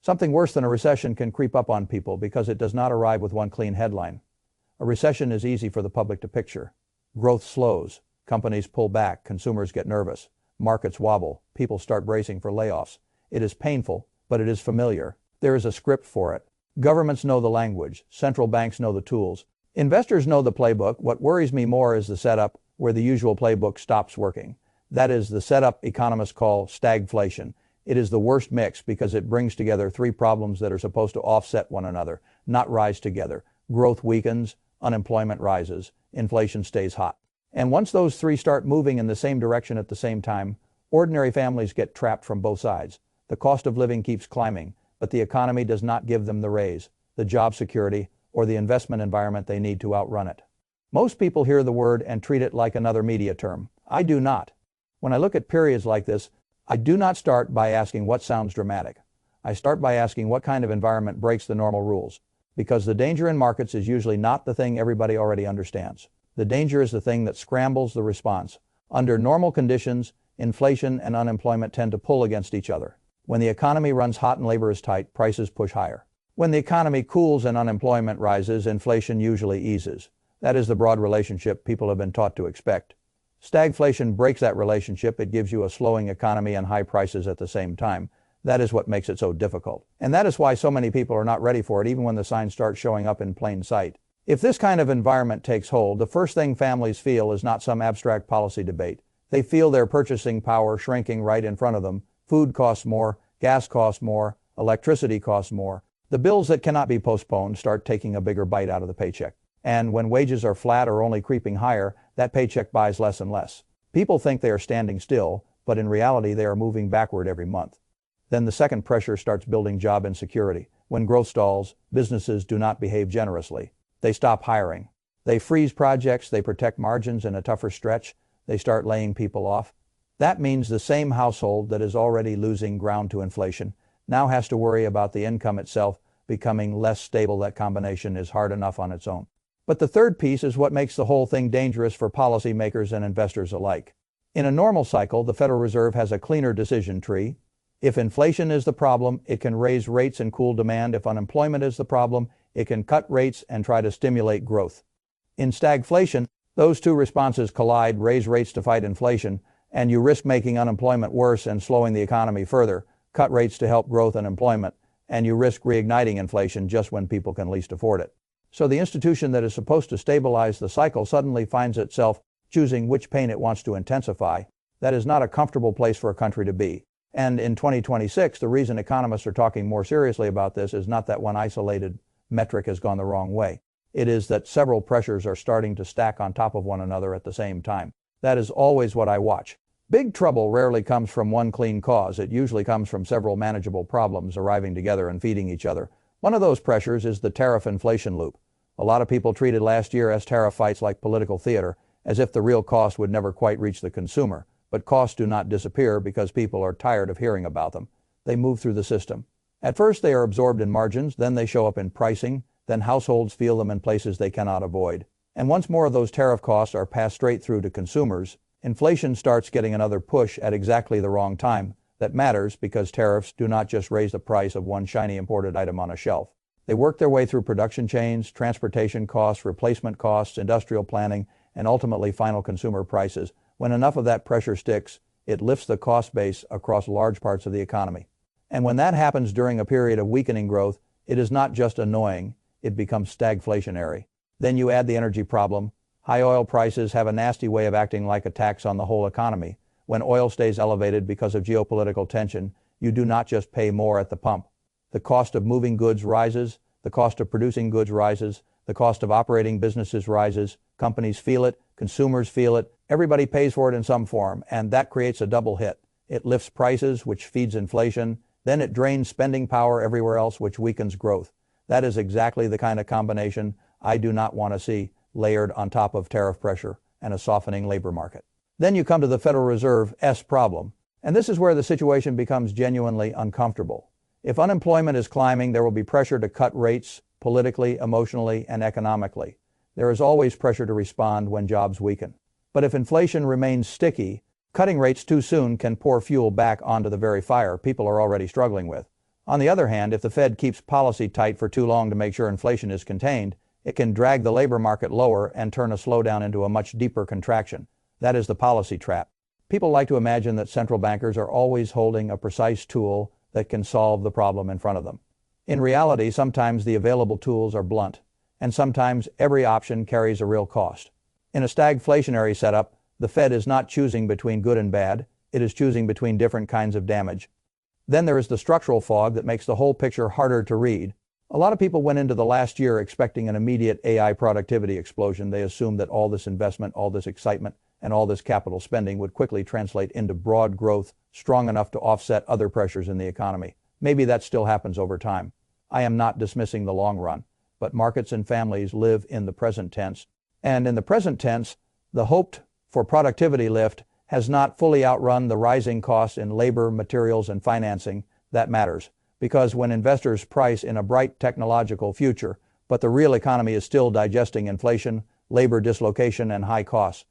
Something worse than a recession can creep up on people because it does not arrive with one clean headline. A recession is easy for the public to picture. Growth slows, companies pull back, consumers get nervous, markets wobble, people start bracing for layoffs. It is painful, but it is familiar. There is a script for it. Governments know the language, central banks know the tools, investors know the playbook. What worries me more is the setup where the usual playbook stops working. That is the setup economists call stagflation. It is the worst mix because it brings together three problems that are supposed to offset one another, not rise together. Growth weakens, unemployment rises, inflation stays hot. And once those three start moving in the same direction at the same time, ordinary families get trapped from both sides. The cost of living keeps climbing, but the economy does not give them the raise, the job security, or the investment environment they need to outrun it. Most people hear the word and treat it like another media term. I do not. When I look at periods like this, I do not start by asking what sounds dramatic. I start by asking what kind of environment breaks the normal rules. Because the danger in markets is usually not the thing everybody already understands. The danger is the thing that scrambles the response. Under normal conditions, inflation and unemployment tend to pull against each other. When the economy runs hot and labor is tight, prices push higher. When the economy cools and unemployment rises, inflation usually eases. That is the broad relationship people have been taught to expect. Stagflation breaks that relationship. It gives you a slowing economy and high prices at the same time. That is what makes it so difficult. And that is why so many people are not ready for it, even when the signs start showing up in plain sight. If this kind of environment takes hold, the first thing families feel is not some abstract policy debate. They feel their purchasing power shrinking right in front of them. Food costs more, gas costs more, electricity costs more. The bills that cannot be postponed start taking a bigger bite out of the paycheck. And when wages are flat or only creeping higher, that paycheck buys less and less. People think they are standing still, but in reality they are moving backward every month. Then the second pressure starts building job insecurity. When growth stalls, businesses do not behave generously. They stop hiring. They freeze projects, they protect margins in a tougher stretch, they start laying people off. That means the same household that is already losing ground to inflation now has to worry about the income itself becoming less stable. That combination is hard enough on its own. But the third piece is what makes the whole thing dangerous for policymakers and investors alike. In a normal cycle, the Federal Reserve has a cleaner decision tree. If inflation is the problem, it can raise rates and cool demand. If unemployment is the problem, it can cut rates and try to stimulate growth. In stagflation, those two responses collide: raise rates to fight inflation, and you risk making unemployment worse and slowing the economy further. Cut rates to help growth and employment, and you risk reigniting inflation just when people can least afford it. So the institution that is supposed to stabilize the cycle suddenly finds itself choosing which pain it wants to intensify. That is not a comfortable place for a country to be. And in 2026, the reason economists are talking more seriously about this is not that one isolated metric has gone the wrong way. It is that several pressures are starting to stack on top of one another at the same time. That is always what I watch. Big trouble rarely comes from one clean cause. It usually comes from several manageable problems arriving together and feeding each other. One of those pressures is the tariff inflation loop. A lot of people treated last year's tariff fights like political theater, as if the real cost would never quite reach the consumer. But costs do not disappear because people are tired of hearing about them. They move through the system. At first they are absorbed in margins, then they show up in pricing, then households feel them in places they cannot avoid. And once more of those tariff costs are passed straight through to consumers, inflation starts getting another push at exactly the wrong time. That matters because tariffs do not just raise the price of one shiny imported item on a shelf. They work their way through production chains, transportation costs, replacement costs, industrial planning, and ultimately final consumer prices. When enough of that pressure sticks, it lifts the cost base across large parts of the economy. And when that happens during a period of weakening growth, it is not just annoying, it becomes stagflationary. Then you add the energy problem. High oil prices have a nasty way of acting like a tax on the whole economy. When oil stays elevated because of geopolitical tension, you do not just pay more at the pump. The cost of moving goods rises, the cost of producing goods rises, the cost of operating businesses rises, companies feel it, consumers feel it, everybody pays for it in some form, and that creates a double hit. It lifts prices, which feeds inflation, then it drains spending power everywhere else, which weakens growth. That is exactly the kind of combination I do not want to see layered on top of tariff pressure and a softening labor market. Then you come to the Federal Reserve's problem, and this is where the situation becomes genuinely uncomfortable. If unemployment is climbing, there will be pressure to cut rates politically, emotionally, and economically. There is always pressure to respond when jobs weaken. But if inflation remains sticky, cutting rates too soon can pour fuel back onto the very fire people are already struggling with. On the other hand, if the Fed keeps policy tight for too long to make sure inflation is contained, it can drag the labor market lower and turn a slowdown into a much deeper contraction. That is the policy trap. People like to imagine that central bankers are always holding a precise tool that can solve the problem in front of them. In reality, sometimes the available tools are blunt, and sometimes every option carries a real cost. In a stagflationary setup, the Fed is not choosing between good and bad, it is choosing between different kinds of damage. Then there is the structural fog that makes the whole picture harder to read. A lot of people went into the last year expecting an immediate AI productivity explosion. They assumed that all this investment, all this excitement, and all this capital spending would quickly translate into broad growth strong enough to offset other pressures in the economy. Maybe that still happens over time. I am not dismissing the long run, but markets and families live in the present tense. And in the present tense, the hoped for productivity lift has not fully outrun the rising costs in labor, materials, and financing. That matters, because when investors price in a bright technological future, but the real economy is still digesting inflation, labor dislocation, and high costs,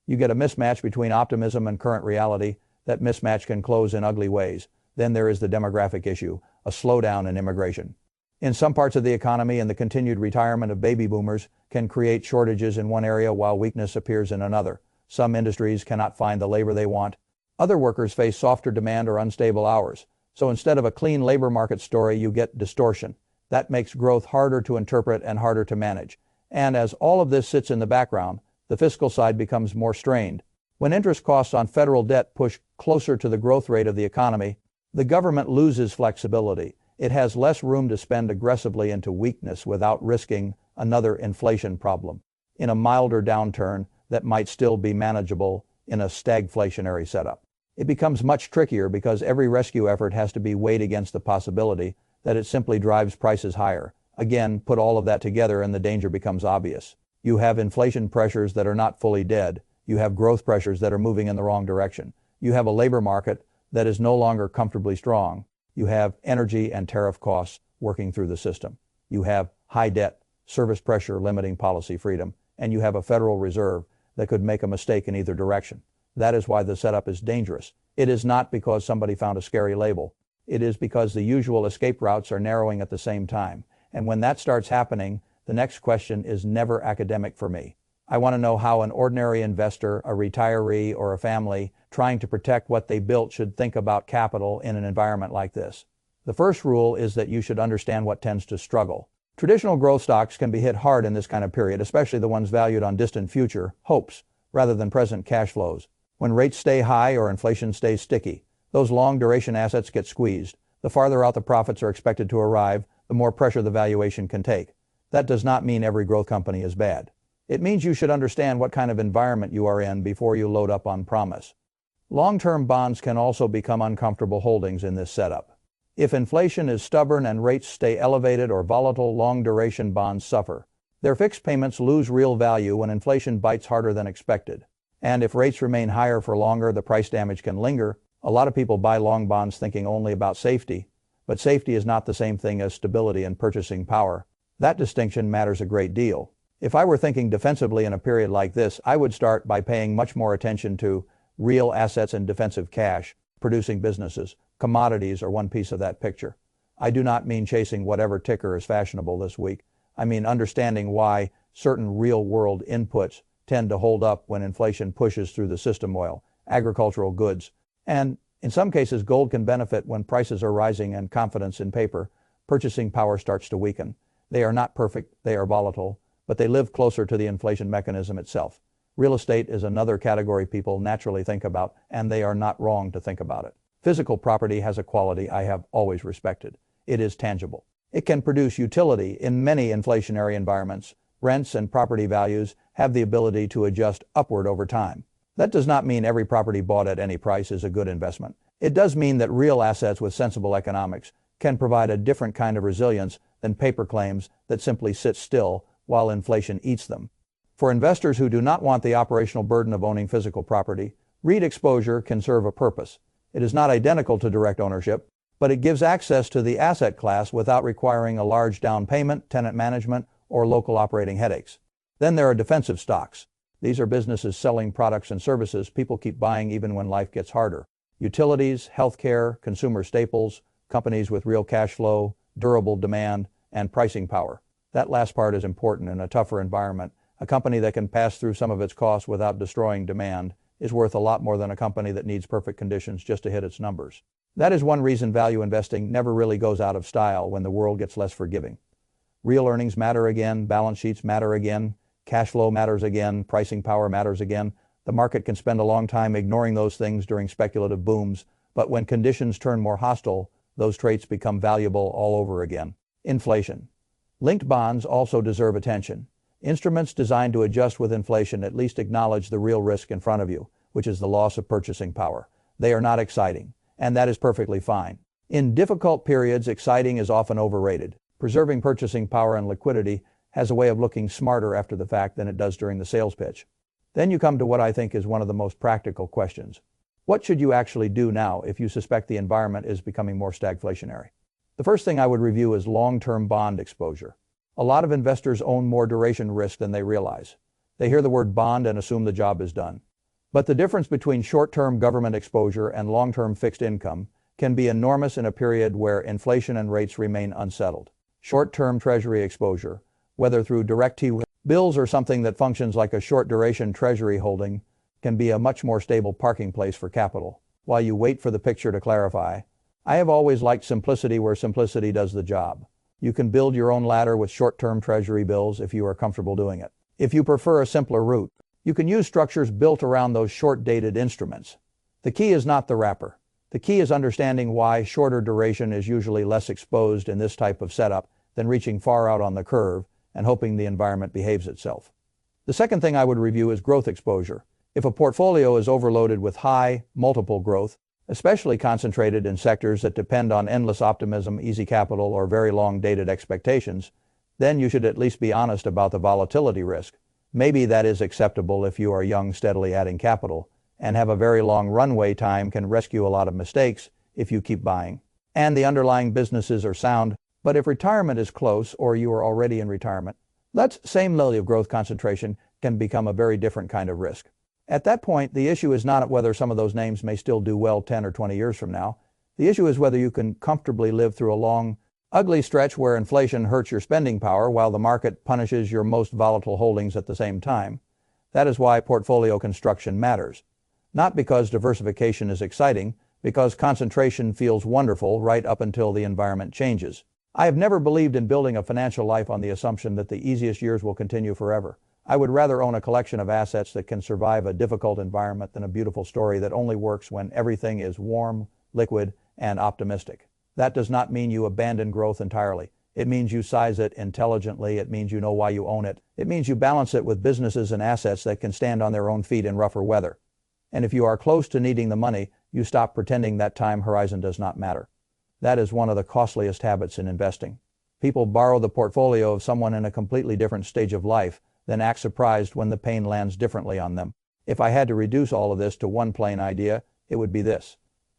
you get a mismatch between optimism and current reality. That mismatch can close in ugly ways. Then there is the demographic issue, a slowdown in immigration. In some parts of the economy, and the continued retirement of baby boomers can create shortages in one area while weakness appears in another. Some industries cannot find the labor they want. Other workers face softer demand or unstable hours. So instead of a clean labor market story, you get distortion. That makes growth harder to interpret and harder to manage. And as all of this sits in the background, the fiscal side becomes more strained. When interest costs on federal debt push closer to the growth rate of the economy, the government loses flexibility. It has less room to spend aggressively into weakness without risking another inflation problem in a milder downturn that might still be manageable in a stagflationary setup. It becomes much trickier because every rescue effort has to be weighed against the possibility that it simply drives prices higher. Again, put all of that together and the danger becomes obvious. You have inflation pressures that are not fully dead. You have growth pressures that are moving in the wrong direction. You have a labor market that is no longer comfortably strong. You have energy and tariff costs working through the system. You have high debt, service pressure limiting policy freedom, and you have a Federal Reserve that could make a mistake in either direction. That is why the setup is dangerous. It is not because somebody found a scary label. It is because the usual escape routes are narrowing at the same time. And when that starts happening, the next question is never academic for me. I want to know how an ordinary investor, a retiree, or a family trying to protect what they built should think about capital in an environment like this. The first rule is that you should understand what tends to struggle. Traditional growth stocks can be hit hard in this kind of period, especially the ones valued on distant future hopes rather than present cash flows. When rates stay high or inflation stays sticky, those long-duration assets get squeezed. The farther out the profits are expected to arrive, the more pressure the valuation can take. That does not mean every growth company is bad. It means you should understand what kind of environment you are in before you load up on promise. Long-term bonds can also become uncomfortable holdings in this setup. If inflation is stubborn and rates stay elevated or volatile, long-duration bonds suffer. Their fixed payments lose real value when inflation bites harder than expected. And if rates remain higher for longer, the price damage can linger. A lot of people buy long bonds thinking only about safety, but safety is not the same thing as stability and purchasing power. That distinction matters a great deal. If I were thinking defensively in a period like this, I would start by paying much more attention to real assets and defensive cash, producing businesses. Commodities are one piece of that picture. I do not mean chasing whatever ticker is fashionable this week. I mean understanding why certain real-world inputs tend to hold up when inflation pushes through the system: oil, agricultural goods, and in some cases gold can benefit when prices are rising and confidence in paper, purchasing power starts to weaken. They are not perfect, they are volatile, but they live closer to the inflation mechanism itself. Real estate is another category people naturally think about, and they are not wrong to think about it. Physical property has a quality I have always respected. It is tangible. It can produce utility in many inflationary environments. Rents and property values have the ability to adjust upward over time. That does not mean every property bought at any price is a good investment. It does mean that real assets with sensible economics can provide a different kind of resilience than paper claims that simply sit still while inflation eats them. For investors who do not want the operational burden of owning physical property, REIT exposure can serve a purpose. It is not identical to direct ownership, but it gives access to the asset class without requiring a large down payment, tenant management, or local operating headaches. Then there are defensive stocks. These are businesses selling products and services people keep buying even when life gets harder. Utilities, healthcare, consumer staples, companies with real cash flow, durable demand, and pricing power. That last part is important in a tougher environment. A company that can pass through some of its costs without destroying demand is worth a lot more than a company that needs perfect conditions just to hit its numbers. That is one reason value investing never really goes out of style when the world gets less forgiving. Real earnings matter again, balance sheets matter again, cash flow matters again, pricing power matters again. The market can spend a long time ignoring those things during speculative booms, but when conditions turn more hostile, those traits become valuable all over again. Inflation. Linked bonds also deserve attention. Instruments designed to adjust with inflation at least acknowledge the real risk in front of you, which is the loss of purchasing power. They are not exciting, and that is perfectly fine. In difficult periods, exciting is often overrated. Preserving purchasing power and liquidity has a way of looking smarter after the fact than it does during the sales pitch. Then you come to what I think is one of the most practical questions. What should you actually do now if you suspect the environment is becoming more stagflationary? The first thing I would review is long-term bond exposure. A lot of investors own more duration risk than they realize. They hear the word bond and assume the job is done. But the difference between short-term government exposure and long-term fixed income can be enormous in a period where inflation and rates remain unsettled. Short-term treasury exposure, whether through direct T-bills or something that functions like a short-duration treasury holding, can be a much more stable parking place for capital. While you wait for the picture to clarify, I have always liked simplicity where simplicity does the job. You can build your own ladder with short-term treasury bills if you are comfortable doing it. If you prefer a simpler route, you can use structures built around those short-dated instruments. The key is not the wrapper. The key is understanding why shorter duration is usually less exposed in this type of setup than reaching far out on the curve and hoping the environment behaves itself. The second thing I would review is growth exposure. If a portfolio is overloaded with high, multiple growth, especially concentrated in sectors that depend on endless optimism, easy capital, or very long-dated expectations, then you should at least be honest about the volatility risk. Maybe that is acceptable if you are young, steadily adding capital, and have a very long runway time can rescue a lot of mistakes if you keep buying. And the underlying businesses are sound, but if retirement is close or you are already in retirement, that same level of growth concentration can become a very different kind of risk. At that point, the issue is not whether some of those names may still do well 10 or 20 years from now. The issue is whether you can comfortably live through a long, ugly stretch where inflation hurts your spending power while the market punishes your most volatile holdings at the same time. That is why portfolio construction matters. Not because diversification is exciting, because concentration feels wonderful right up until the environment changes. I have never believed in building a financial life on the assumption that the easiest years will continue forever. I would rather own a collection of assets that can survive a difficult environment than a beautiful story that only works when everything is warm, liquid, and optimistic. That does not mean you abandon growth entirely. It means you size it intelligently. It means you know why you own it. It means you balance it with businesses and assets that can stand on their own feet in rougher weather. And if you are close to needing the money, you stop pretending that time horizon does not matter. That is one of the costliest habits in investing. People borrow the portfolio of someone in a completely different stage of life, then act surprised when the pain lands differently on them. If I had to reduce all of this to one plain idea, it would be this.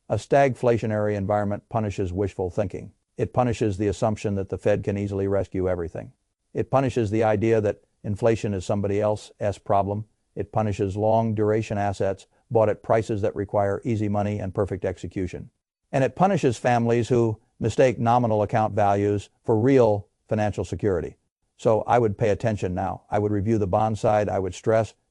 A stagflationary environment punishes wishful thinking. It punishes the assumption that the Fed can easily rescue everything. It punishes the idea that inflation is somebody else's problem. It punishes long-duration assets bought at prices that require easy money and perfect execution. And it punishes families who mistake nominal account values for real financial security. So I would pay attention now. I would review the bond side. I would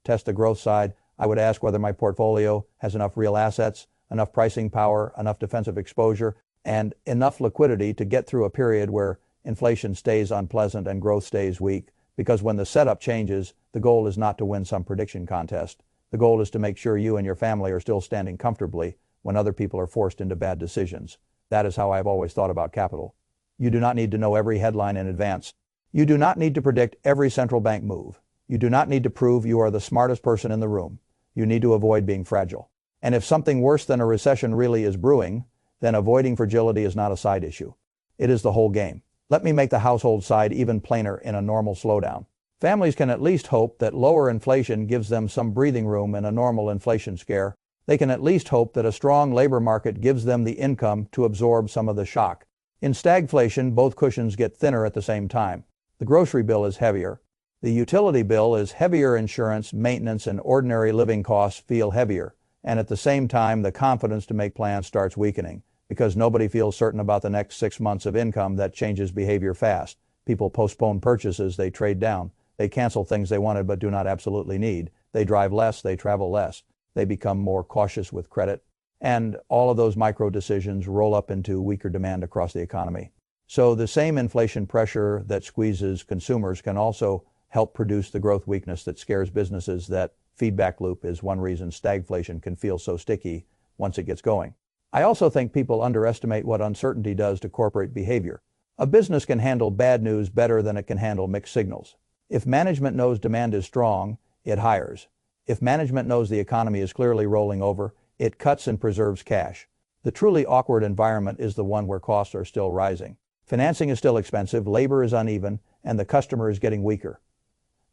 test the growth side. I would ask whether my portfolio has enough real assets, enough pricing power, enough defensive exposure, and enough liquidity to get through a period where inflation stays unpleasant and growth stays weak. Because when the setup changes, the goal is not to win some prediction contest. The goal is to make sure you and your family are still standing comfortably when other people are forced into bad decisions. That is how I've always thought about capital. You do not need to know every headline in advance. You do not need to predict every central bank move. You do not need to prove you are the smartest person in the room. You need to avoid being fragile. And if something worse than a recession really is brewing, then avoiding fragility is not a side issue. It is the whole game. Let me make the household side even plainer in a normal slowdown. Families can at least hope that lower inflation gives them some breathing room in a normal inflation scare. They can at least hope that a strong labor market gives them the income to absorb some of the shock. In stagflation, both cushions get thinner at the same time. The grocery bill is heavier. The utility bill is heavier. Insurance, maintenance, and ordinary living costs feel heavier. And at the same time, the confidence to make plans starts weakening. Because nobody feels certain about the next 6 months of income, that changes behavior fast. People postpone purchases, they trade down. They cancel things they wanted but do not absolutely need. They drive less, they travel less. They become more cautious with credit. And all of those micro decisions roll up into weaker demand across the economy. So the same inflation pressure that squeezes consumers can also help produce the growth weakness that scares businesses. That feedback loop is one reason stagflation can feel so sticky once it gets going. I also think people underestimate what uncertainty does to corporate behavior. A business can handle bad news better than it can handle mixed signals. If management knows demand is strong, it hires. If management knows the economy is clearly rolling over, it cuts and preserves cash. The truly awkward environment is the one where costs are still rising. Financing is still expensive, labor is uneven, and the customer is getting weaker.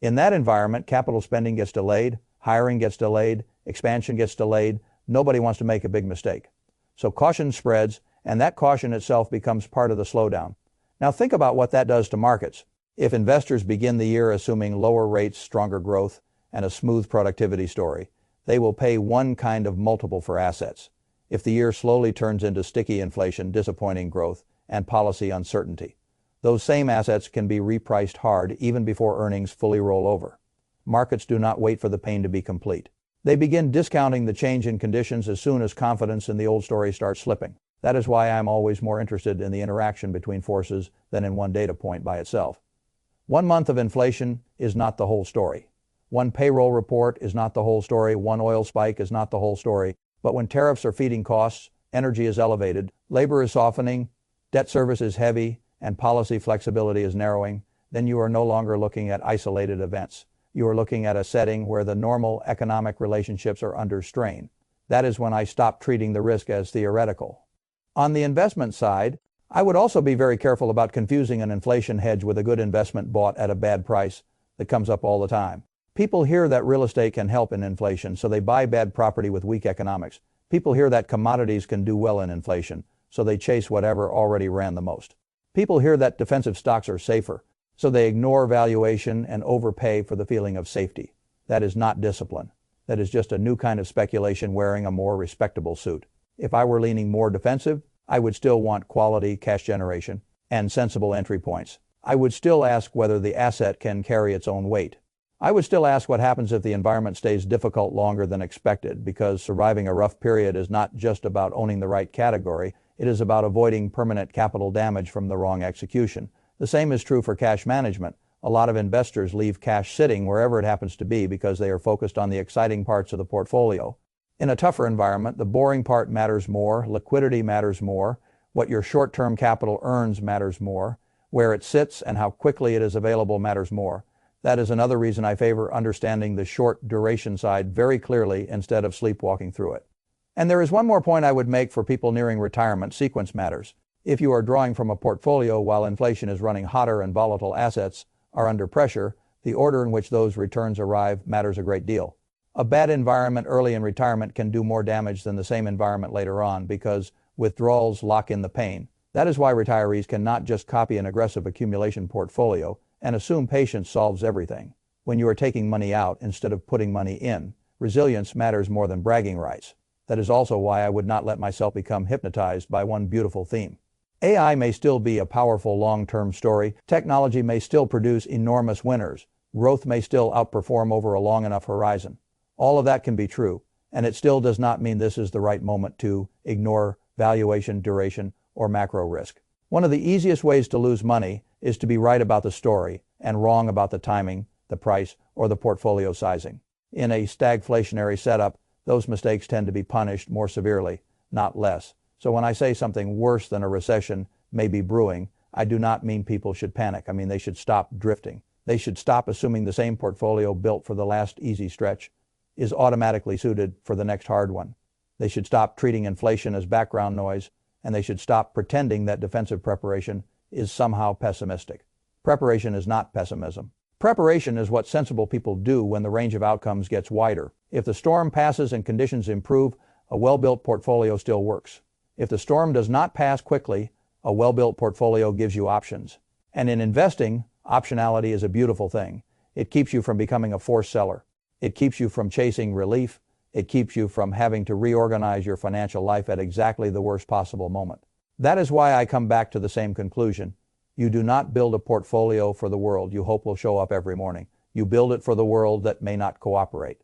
In that environment, capital spending gets delayed, hiring gets delayed, expansion gets delayed. Nobody wants to make a big mistake. So caution spreads, and that caution itself becomes part of the slowdown. Now think about what that does to markets. If investors begin the year assuming lower rates, stronger growth, and a smooth productivity story, they will pay one kind of multiple for assets. If the year slowly turns into sticky inflation, disappointing growth, and policy uncertainty, those same assets can be repriced hard even before earnings fully roll over. Markets do not wait for the pain to be complete. They begin discounting the change in conditions as soon as confidence in the old story starts slipping. That is why I'm always more interested in the interaction between forces than in one data point by itself. 1 month of inflation is not the whole story. One payroll report is not the whole story. One oil spike is not the whole story. But when tariffs are feeding costs, energy is elevated, labor is softening, debt service is heavy, and policy flexibility is narrowing, then you are no longer looking at isolated events. You are looking at a setting where the normal economic relationships are under strain. That is when I stop treating the risk as theoretical. On the investment side, I would also be very careful about confusing an inflation hedge with a good investment bought at a bad price that comes up all the time. People hear that real estate can help in inflation, so they buy bad property with weak economics. People hear that commodities can do well in inflation, so they chase whatever already ran the most. People hear that defensive stocks are safer, so they ignore valuation and overpay for the feeling of safety. That is not discipline. That is just a new kind of speculation wearing a more respectable suit. If I were leaning more defensive, I would still want quality cash generation and sensible entry points. I would still ask whether the asset can carry its own weight. I would still ask what happens if the environment stays difficult longer than expected, because surviving a rough period is not just about owning the right category, it is about avoiding permanent capital damage from the wrong execution. The same is true for cash management. A lot of investors leave cash sitting wherever it happens to be because they are focused on the exciting parts of the portfolio. In a tougher environment, the boring part matters more, liquidity matters more, what your short-term capital earns matters more, where it sits and how quickly it is available matters more. That is another reason I favor understanding the short duration side very clearly instead of sleepwalking through it. And there is one more point I would make for people nearing retirement. Sequence matters. If you are drawing from a portfolio while inflation is running hotter and volatile assets are under pressure, the order in which those returns arrive matters a great deal. A bad environment early in retirement can do more damage than the same environment later on because withdrawals lock in the pain. That is why retirees cannot just copy an aggressive accumulation portfolio and assume patience solves everything. When you are taking money out instead of putting money in, resilience matters more than bragging rights. That is also why I would not let myself become hypnotized by one beautiful theme. AI may still be a powerful long-term story. Technology may still produce enormous winners. Growth may still outperform over a long enough horizon. All of that can be true, and it still does not mean this is the right moment to ignore valuation, duration, or macro risk. One of the easiest ways to lose money is to be right about the story and wrong about the timing, the price, or the portfolio sizing. In a stagflationary setup, those mistakes tend to be punished more severely, not less. So when I say something worse than a recession may be brewing, I do not mean people should panic. I mean they should stop drifting. They should stop assuming the same portfolio built for the last easy stretch is automatically suited for the next hard one. They should stop treating inflation as background noise, and they should stop pretending that defensive preparation is somehow pessimistic. Preparation is not pessimism. Preparation is what sensible people do when the range of outcomes gets wider. If the storm passes and conditions improve, a well-built portfolio still works. If the storm does not pass quickly, a well-built portfolio gives you options. And in investing, optionality is a beautiful thing. It keeps you from becoming a forced seller. It keeps you from chasing relief. It keeps you from having to reorganize your financial life at exactly the worst possible moment. That is why I come back to the same conclusion. You do not build a portfolio for the world you hope will show up every morning. You build it for the world that may not cooperate.